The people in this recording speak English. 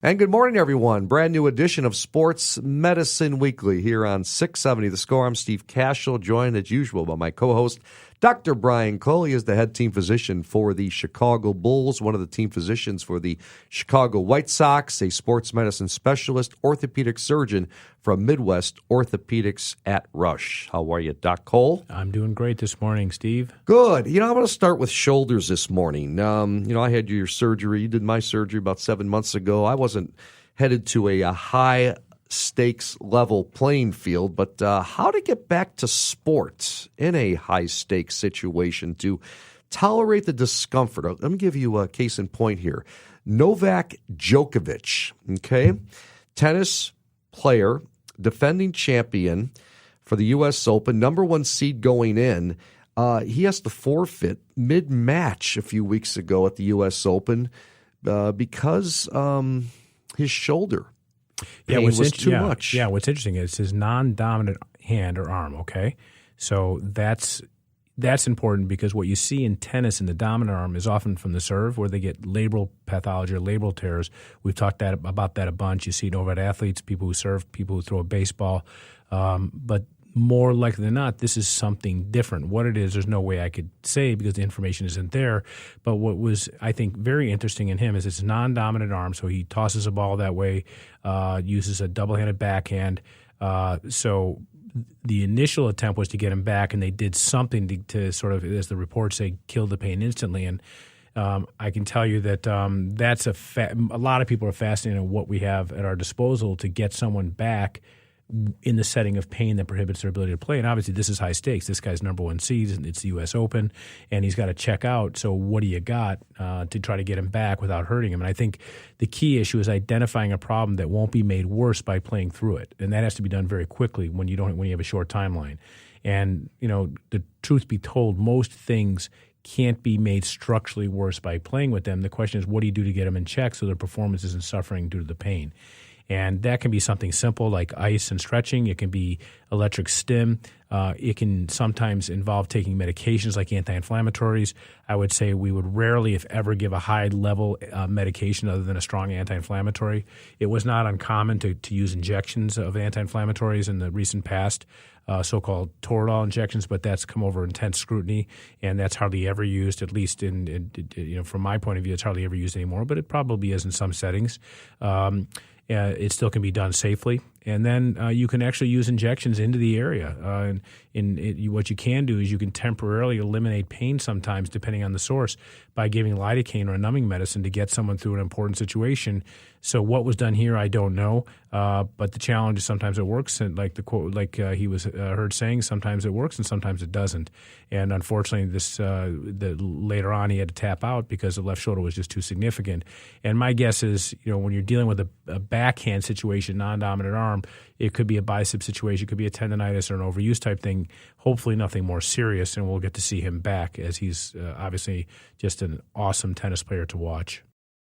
And good morning, everyone. Brand new edition of Sports Medicine Weekly here on 670 The Score. I'm Steve Kashul, joined as usual by my co-host, Dr. Brian Cole. He is the head team physician for the Chicago Bulls, one of the team physicians for the Chicago White Sox, a sports medicine specialist, orthopedic surgeon from Midwest Orthopedics at Rush. How are you, Doc Cole? I'm doing great this morning, Steve. Good. I'm going to start with shoulders this morning. I had your surgery. You did my surgery about 7 months ago. I wasn't headed to a high stakes level playing field, but how to get back to sports in a high stakes situation to tolerate the discomfort. Let me give you a case in point here. Novak Djokovic, okay, tennis player, defending champion for the U.S. Open, number one seed going in. He has to forfeit mid-match a few weeks ago at the U.S. Open because his shoulder pain was too much. Yeah, what's interesting is his non-dominant hand or arm, okay? So that's important because what you see in tennis in the dominant arm is often from the serve where they get labral pathology or labral tears. We've talked about that a bunch. You see it over at athletes, people who serve, people who throw a baseball. But more likely than not, this is something different. What it is, there's no way I could say because the information isn't there. But what was, I think, very interesting in him is it's non-dominant arm, so he tosses a ball that way, uses a double-handed backhand. So the initial attempt was to get him back, and they did something to sort of, as the reports say, kill the pain instantly. And I can tell you that that's a lot of people are fascinated in what we have at our disposal to get someone back in the setting of pain that prohibits their ability to play. And obviously this is high stakes. This guy's number one seed. It's the U.S. Open, and he's got to check out. So what do you got to try to get him back without hurting him? And I think the key issue is identifying a problem that won't be made worse by playing through it. And that has to be done very quickly when you have a short timeline. And, the truth be told, most things can't be made structurally worse by playing with them. The question is, what do you do to get them in check so their performance isn't suffering due to the pain? And that can be something simple like ice and stretching. It can be electric stim. It can sometimes involve taking medications like anti-inflammatories. I would say we would rarely, if ever, give a high-level medication other than a strong anti-inflammatory. It was not uncommon to use injections of anti-inflammatories in the recent past, so-called Toradol injections, but that's come over intense scrutiny, and that's hardly ever used, at least from my point of view, it's hardly ever used anymore, but it probably is in some settings. It still can be done safely. And then you can actually use injections into the area. What you can do is you can temporarily eliminate pain sometimes, depending on the source, by giving lidocaine or a numbing medicine to get someone through an important situation. So what was done here, I don't know. But the challenge is sometimes it works, and like the quote, he was heard saying, sometimes it works and sometimes it doesn't. And unfortunately, later on he had to tap out because the left shoulder was just too significant. And my guess is, when you're dealing with a backhand situation, non-dominant arm, it could be a bicep situation, it could be a tendonitis or an overuse type thing. Hopefully nothing more serious, and we'll get to see him back as he's obviously just an awesome tennis player to watch.